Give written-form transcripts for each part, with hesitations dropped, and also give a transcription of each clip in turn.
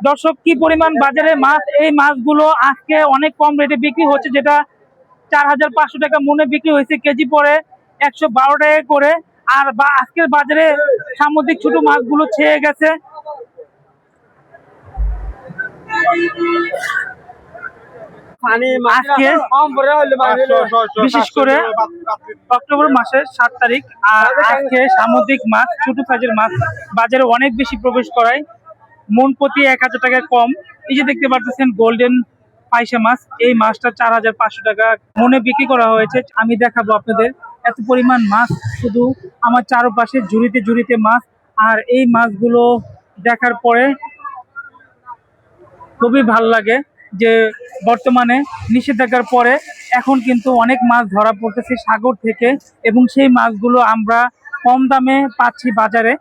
দর্শক কি পরিমাণ বাজারে মাছ, এই মাছগুলো আজকে অনেক কম রেটে বিক্রি হচ্ছে, যেটা 4500 টাকা মনে বিক্রি হয়েছে, কেজি পরে 112 টাকা করে। আর আজকের বাজারে সামুদ্রিক ছোট মাছগুলো ছেয়ে গেছে। আজকে বিশেষ করে অক্টোবর মাসের 7 তারিখ, আর আজকে সামুদ্রিক মাছ, ছোট সাইজের মাছ বাজারে অনেক বেশি প্রবেশ করায়, মন প্রতি 1000 টাকা কম। এই যে দেখতে পাচ্ছেন গোল্ডেন পাইসা মাছ, এই মাছটা 4500 টাকা মনে বিক্রি করা হয়েছে। আমি দেখাবো আপনাদের এত পরিমাণ মাছ, শুধু আমার চারপাশে ঝুড়িতে ঝুড়িতে মাছ। আর এই মাছগুলো দেখার পরে খুবই ভালো লাগে যে বর্তমানে নিষেধাজ্ঞার পরে এখন কিন্তু অনেক মাছ ধরা পড়তেছে সাগর থেকে, এবং সেই মাছগুলো আমরা কম দামে পাচ্ছি বাজারে।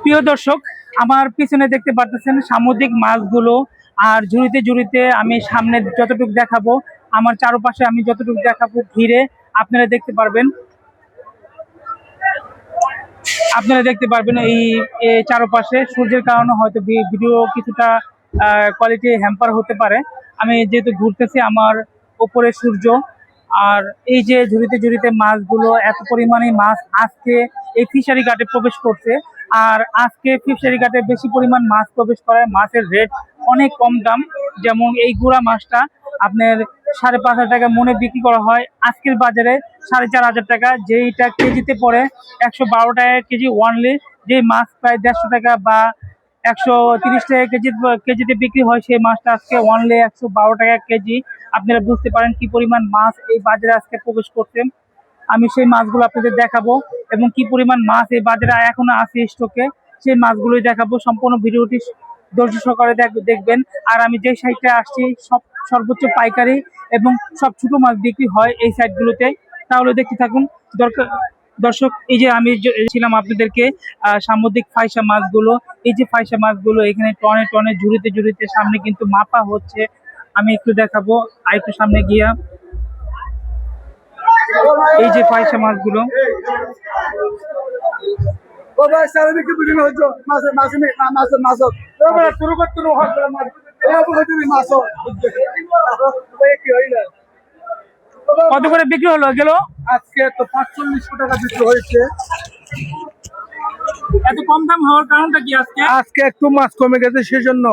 প্রিয় দর্শক, আমার পিছনে দেখতে পাচ্ছেন সামুদ্রিক মাছগুলো, আর ঝুড়িতে ঝুড়িতে আমি সামনে যতটুকু দেখাবো, আমার চারপাশে আমি যতটুকু দেখাবো ঘিরে আপনারা দেখতে পারবেন। এই চারপাশে সূর্যের কারণে হয়তো ভিডিও কিছুটা কোয়ালিটি হ্যাম্পার হতে পারে। আমি যেহেতু ঘুরতেছি, আমার উপরে সূর্য, আর এই যে ঝুড়িতে ঝুড়িতে মাছগুলো, এত পরিমাণে মাছ আজকে এই ফিশারি ঘাটে প্রবেশ করছে। আর আজকে ফিশারি ঘাটে বেশি পরিমাণ মাছ প্রবেশ করায় মাছের রেট অনেক কম দাম। যেমন এই গুড়া মাছটা আপনার 5500 টাকা মনে বিক্রি করা হয়, আজকের বাজারে 4500 টাকা, যেইটা কেজিতে পড়ে 112 টাকা কেজি ওয়ানলি। যে মাছ প্রায় 150 টাকা বা 130 টাকা কেজিতে বিক্রি হয়, সেই মাছটা আজকে ওয়ানলি 112 টাকা কেজি। আপনারা বুঝতে পারেন কি পরিমাণ মাছ এই বাজারে আজকে প্রবেশ করছে। আমি সেই মাছগুলো আপনাদের দেখাবো, এবং কি পরিমাণ মাছ এই বাজারে এখনো আছে স্টকে, সেই মাছগুলোই দেখাবো। সম্পূর্ণ ভিডিওটি ধৈর্য সহকারে দেখবেন। আর আমি যে সাইডে আসছি, সর্বোচ্চ পাইকারি এবং সব ছোট মাছ বিক্রি হয় এই সাইডগুলোতে, তাহলে দেখতে থাকুন। দর্শক, এই যে আমি ছিলাম আপনাদেরকে সামুদ্রিক ফাইসা মাছগুলো, এই যে ফাইসা মাছগুলো এখানে টনে টনে ঝুড়িতে ঝুড়িতে সামনে কিন্তু মাপা হচ্ছে। আমি একটু দেখাবো আর একটু সামনে গিয়া। এই যে ফাইসা মাছগুলো, কত করে বিক্রি হলো গেল? আজকে তো 4500 টাকা বিক্রি হয়েছে। এত কম দাম হওয়ার কারণটা কি? আজকে একটু মাছ কমে গেছে, সেজন্য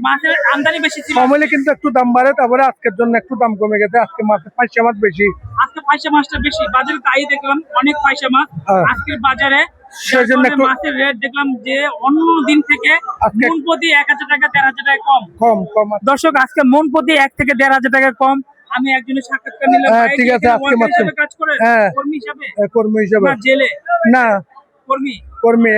মাছের আমদানি বেশি ছিল, কমলে কিন্তু একটু দাম বাড়ে, তারপরে আজকের জন্য একটু দাম কমে গেছে। আজকে মাছের পয়সা মাছ বেশি, আজকে পয়সা মাছটা বেশি বাজারে, তাই দেখলাম অনেক পয়সা মাছ আজকের বাজারে। সেজন্য মাছের রেট দেখলাম যে অন্য দিন থেকে মন প্রতি 1000 টাকা 1500 টাকা কম। দর্শক, আজকে মন প্রতি 1 থেকে 1500 টাকা কম। আমি একজনের সাক্ষাৎকার নিলাম। ঠিক আছে, আজকে মাছ কাজ করে কর্মী হিসাবে না জেলে? না, কর্মী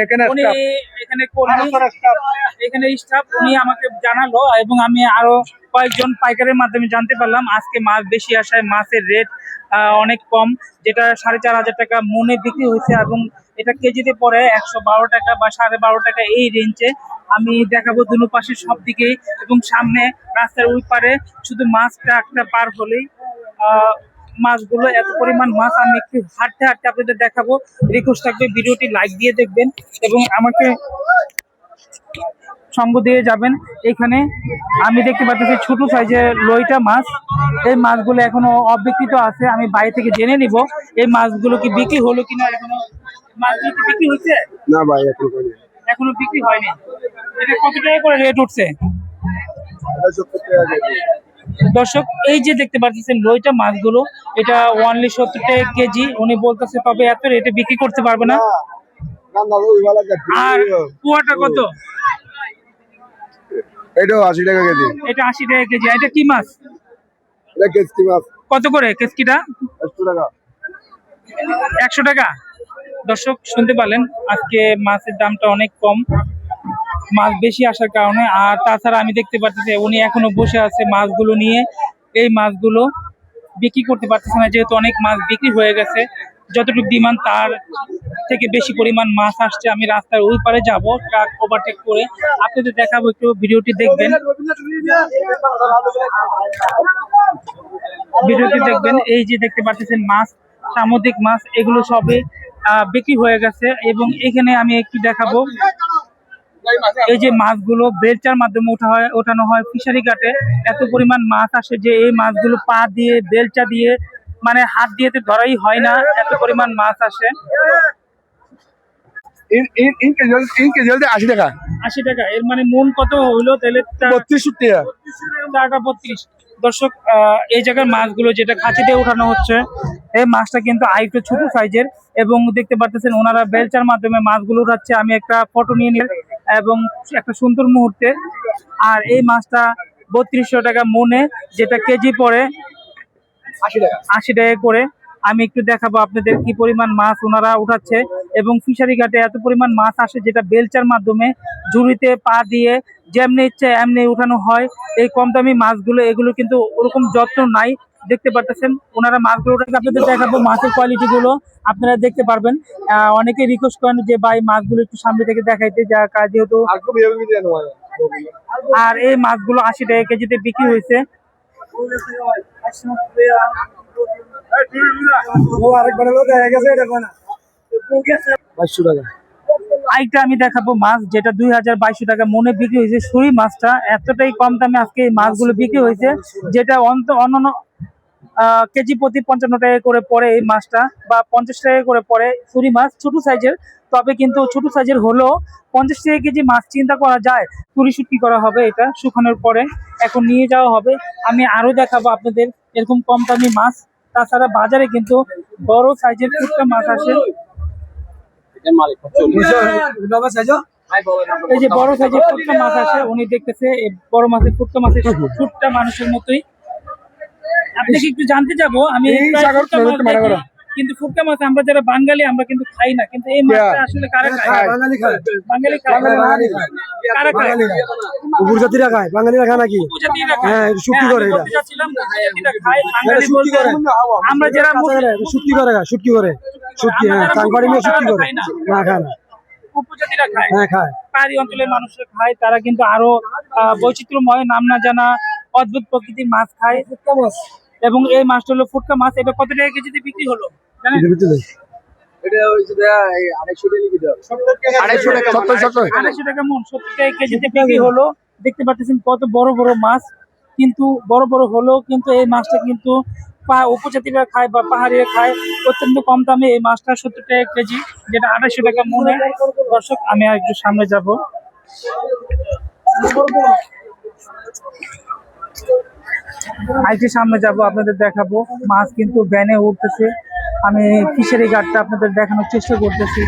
এখানে স্টাফ। উনি আমাকে জানালো, এবং আমি আরো কয়েকজন পাইকারের মাধ্যমে জানতে পারলাম আজকে মাছ বেশি আসায় মাছের রেট অনেক কম, যেটা 4500 টাকা মনে বিক্রি হয়েছে, এবং এটা কেজিতে পরে 112 টাকা বা 12.5 টাকা এই রেঞ্জে। আমি দেখাবো দুনো পাশে সব দিকেই, এবং সামনে রাস্তার ওই পারে শুধু মাছটা একটা পার হলেই মাছগুলো, এত পরিমাণ মাছ। আমি একটু হাঁটতে হাঁটতে আপনাদের দেখাবো। রিকোয়েস্ট থাকবে ভিডিওটি লাইক দিয়ে দেখবেন এবং আমাকে সঙ্গ দিয়ে যাবেন। এখানে আমি দেখতে পাচ্ছি ছোট সাইজের লইটা মাছ, এই মাছগুলো এখনো অবিকৃত আছে। আমি বাইরে থেকে জেনে নিব এই মাছগুলো কি বিক্রি হলো কিনা। এখনো মাছগুলো কি বিক্রি হয়েছে? না ভাই, এখনো বিক্রি হয়নি। এটা কত টাকা করে রেট উঠছে? দর্শক, এই যে দেখতে পাচ্ছেন লইটা মাছগুলো, এটা ওয়ানলি 70 টাকা কেজি উনি বলতেছে, তবে এত রেটে বিক্রি করতে পারবে না। আর পোয়াটা কত? এটাও 80 টাকা কেজি। এটা 80 টাকা কেজি। এটা কি মাছ? এটা কেসকি মাছ। কত করে কেসকিটা? 100 টাকা। 100 টাকা। দর্শক, শুনতে পারলেন, আজকে মাছের দামটা অনেক কম, মাছ বেশি আসার কারণে। আর তাছাড়া আমি দেখতে পাচ্ছি উনি এখনো বসে আছে মাছগুলো নিয়ে, এই মাছগুলো বিক্রি করতে পারতেছে না, যেহেতু অনেক মাছ বিক্রি হয়ে গেছে। যতটুকু ডিমান্ড তার থেকে বেশি পরিমাণ মাছ আসছে। আমি রাস্তার ওই পারে যাব ট্রাক ওভারটেক করে, আপনাদের দেখাবো, একটু ভিডিওটি দেখবেন। এই যে দেখতে পাচ্ছেন মাছ, সামুদ্রিক মাছ, এগুলো সবই বিক্রি হয়ে গেছে। এবং এখানে আমি একটু দেখাবো, এই যে মাছগুলো বেলচার মাধ্যমে ওঠানো হয় ফিশারি ঘাটে। এত পরিমাণ মাছ আসে যে এই মাছগুলো পা দিয়ে বেলচা দিয়ে, মানে হাত দিয়ে তো ধরাই হয় না, এত পরিমাণ মাছ আসে। ইন কেজি হলে 80 টাকা। 80 টাকা, এর মানে মন কত হইলো তাহলে? 32 টাকা। 32। দর্শক, এই জায়গার মাছগুলো যেটা খাঁচিতে উঠানো হচ্ছে, এই মাছটা কিন্তু আরেকটু ছোট সাইজের। এবং দেখতে পাচ্ছেন ওনারা বেলচার মাধ্যমে মাছগুলো উঠাচ্ছে। আমি একটা ফটো নিয়ে নিই এবং একটা সুন্দর মুহূর্তে। আর এই মাছটা 3200 টাকা মনে, যেটা কেজি পড়ে 80 টাকা করে। আমি একটু দেখাবো আপনাদের কি পরিমাণ মাছ ওনারা উঠাচ্ছে। এবং ফিশারি ঘাটে এত পরিমাণ মাছ আসে যেটা বেলচার মাধ্যমে ঝুড়িতে পা দিয়ে যেমনি ইচ্ছে এমনি উঠানো হয়। এই কম দামি মাছগুলো, এগুলো কিন্তু ওরকম যত্ন নাই। দেখতে পাচ্ছেন ওনারা মাছগুলো উঠাচ্ছে। আপনাদের দেখাবো মাছের কোয়ালিটি গুলো, আপনারা দেখতে পারবেন। অনেকে রিকোয়েস্ট করেন যে ভাই মাছগুলো একটু সামনে থেকে দেখাইতে, যেহেতু। আর এই মাছগুলো 80 টাকা কেজিতে বিক্রি হয়েছে। আরেকটা আমি দেখাবো মাছ, যেটা 2200 টাকা মনে বিক্রি হয়েছে। সুরি মাছটা এতটাই কম দামে আজকে এই মাছগুলো বিক্রি হয়েছে, যেটা অন্যান্য কেজি প্রতি 55 টাকা করে পড়ে এই মাছটা, বা 50 টাকা করে পড়ে সুরি মাছ ছোট সাইজের। তবে কিন্তু ছোট সাইজের হলেও 50 টাকা কেজি মাছ চিন্তা করা যায়। তুরি শুটকি করা হবে এটা শুকানোর পরে, এখন নিয়ে যাওয়া হবে। আমি আরো দেখাবো আপনাদের এরকম কম দামি মাছ। তাছাড়া বাজারে কিন্তু বড় সাইজের ফুটকা মাছ আসে। এই যে বড় সাইজের ফুটকা মাছ আসে, উনি দেখতেছে এই বড় মাছের ফুটকা মাছের ফুটটা মানুষের মতোই। আপনাকে একটু জানতে যাবো আমি, কিন্তু ফুটকা মাছ আমরা যারা বাঙালি আমরা কিন্তু খাই না, কিন্তু এই মাছটা আসলে কারা খায়? বাঙালি খায়। কারা খায়? উপজাতিরা খায়, বাঙালিরা খায় নাকি? উপজাতিরা খায়। হ্যাঁ, এটা শুটকি করে এটা। উপজাতিরা খায়, বাঙালি বলতে আমরা যারা শুটকি করে, শুটকি করে, শুটকি। হ্যাঁ, টাঙ্গারি নিয়ে শুটকি করে। না, খায় না। উপজাতিরা খায়। হ্যাঁ, খায়। পাহাড়ি অঞ্চলের মানুষরা খায়, তারা কিন্তু আরো বৈচিত্র্যময়, নাম না জানা অদ্ভুত প্রকৃতির মাছ খায়। এবং এই মাছটা হলো ফুটকা মাছ। এটা কত টাকা কেজিতে বিক্রি হলো জানেন? 250 টাকা মন, 70 টাকা কেজিতে বিক্রি হলো। দেখতে পাচ্ছেন কত বড় বড় মাছ, কিন্তু বড় বড় হলেও কিন্তু এই মাছটা কিন্তু উপজাতিরা খায় বা পাহাড়িরা খায় অত্যন্ত কম দামে। এই মাছটা 70 টাকা কেজি, যেটা 250 টাকা মনে। দর্শক, আমি আর একটু সামনে যাব। আরেকটু সামনে যাব, আপনাদের দেখাবো মাছ কিন্তু ভ্যানে উঠতেছে। আমি ফিশারি ঘাটটা আপনাদের দেখানোর চেষ্টা করতেছি।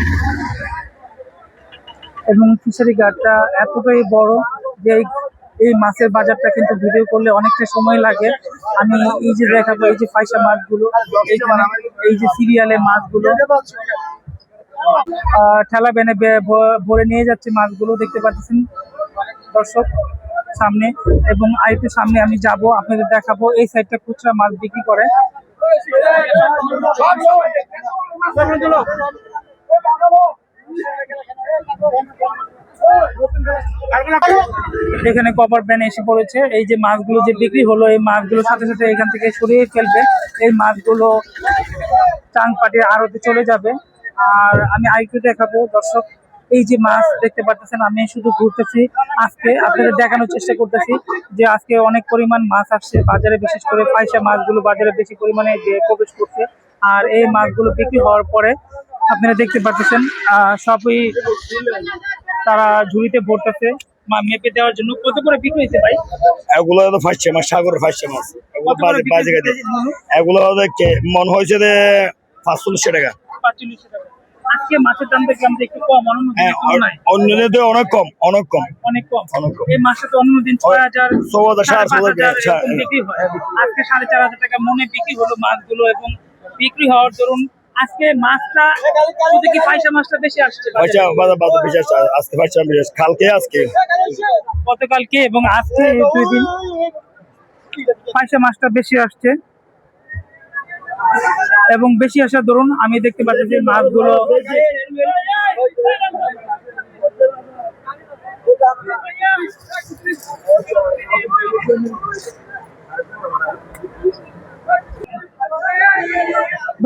এবং ফিশারি ঘাটটা এতটাই বড় যে এই মাছের বাজারটা কিন্তু ভিডিও করলে অনেকটা সময় লাগে। আমি এই যে দেখাবো, এই যে পয়সা মাছগুলো, এইখানে এই যে সিরিয়ালে মাছগুলো ঠেলা বেনে ভরে নিয়ে যাচ্ছে মাছগুলো, দেখতে পাচ্ছেন দর্শক সামনে। এবং আরেকটু সামনে আমি যাব, আপনাদের দেখাবো এই সাইডটা খুচরা মাছ বিক্রি করে। এখানে কভার ভ্যান এসে পড়েছে। এই যে মাছগুলো যে বিক্রি হলো, এই মাছগুলো সাথে সাথে এখান থেকে সরিয়ে ফেলবে। এই মাছগুলো চাংপাটির আড়তে চলে যাবে। আর আমি আরেকটু দেখাবো দর্শক, এই যে মাছ দেখতে পাচ্ছেন, আমি শুধু ঘুরতেছি আজকে, আপনাদের দেখানোর চেষ্টা করতেছি যে আজকে অনেক পরিমাণ মাছ আসছে বাজারে। বিশেষ করে পয়সা মাছগুলো বাজারে বেশি পরিমাণে প্রবেশ করছে। আর এই মাছগুলো বিক্রি হওয়ার পরে আপনারা দেখতে পাচ্ছেন সবই তারা ঝুড়িতে ভরতেছে মেপে দেওয়ার জন্য। কত করে বিক্রি হয়েছে ভাই? এগুলো তো ফাঁসছে মাছ, সাগরের ফাঁসছে মাছ, বাজে গেছে। এগুলো মন হয়েছে যে 45 টাকা। 45 টাকা। আজকে মাছের দাম দেখলাম যে একটু কম, অন্য দিন তো অনেক কম, অনেক কম, অনেক কম। এই মাসে তো অন্য দিন 6000 6000 বিক্রি হয়। আজকে 4500 টাকা মনে বিক্রি হলো মাছগুলো। এবং বিক্রি হওয়ার ধরুন আজকে মাছটা শুধু কি পয়সা মাছটা বেশি আসছে কালকে আজকে গতকালকে এবং আজকে 2 দিন পয়সা মাছটা বেশি আসছে। এবং বেশি আসার দরুন আমি দেখতে পাচ্ছি যে মাছগুলো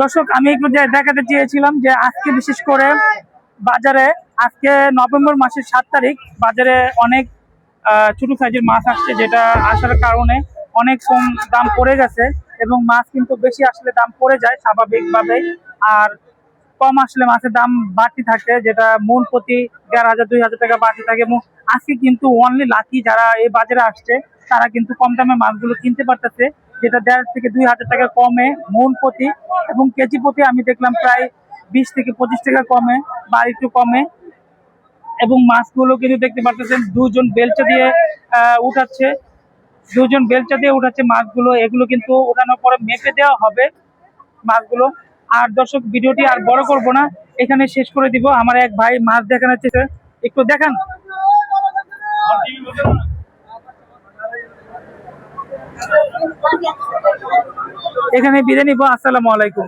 দর্শক আমি একটু দেখাতে চেয়েছিলাম যে আজকে বিশেষ করে বাজারে আজকে নভেম্বর মাসের 7 তারিখ বাজারে অনেক ছোট সাইজের মাছ আসছে, যেটা আসার কারণে অনেক কম দাম পড়ে গেছে এবং মাছ কিন্তু বেশি আসলে দাম পড়ে যায় স্বাভাবিকভাবে, আর কম আসলে মাছের দাম বাড়তি থাকে, যেটা মূল প্রতি 1500-2000 টাকা বাড়তি থাকে। এবং আজকে কিন্তু অনলি লাকি যারা এই বাজারে আসছে তারা কিন্তু কম দামে মাছগুলো কিনতে পারতেছে, যেটা 1500 থেকে 2000 টাকা কমে মূল প্রতি, এবং কেজি প্রতি আমি দেখলাম প্রায় 20 থেকে 25 টাকা কমে বা একটু কমে। এবং মাছগুলো কিন্তু দেখতে পারতেছেন দুজন বেলচা দিয়ে উঠাচ্ছে মাছগুলো। এগুলো কিন্তু ওঠানোর পরে মেপে দেওয়া হবে মাছগুলো। আর দর্শক ভিডিওটি আর বড় করব না, এখানে শেষ করে দিব। আমার এক ভাই মাছ দেখানোর চেষ্টা, একটু দেখান। এখানে বিদায় নিব। আসসালামু আলাইকুম।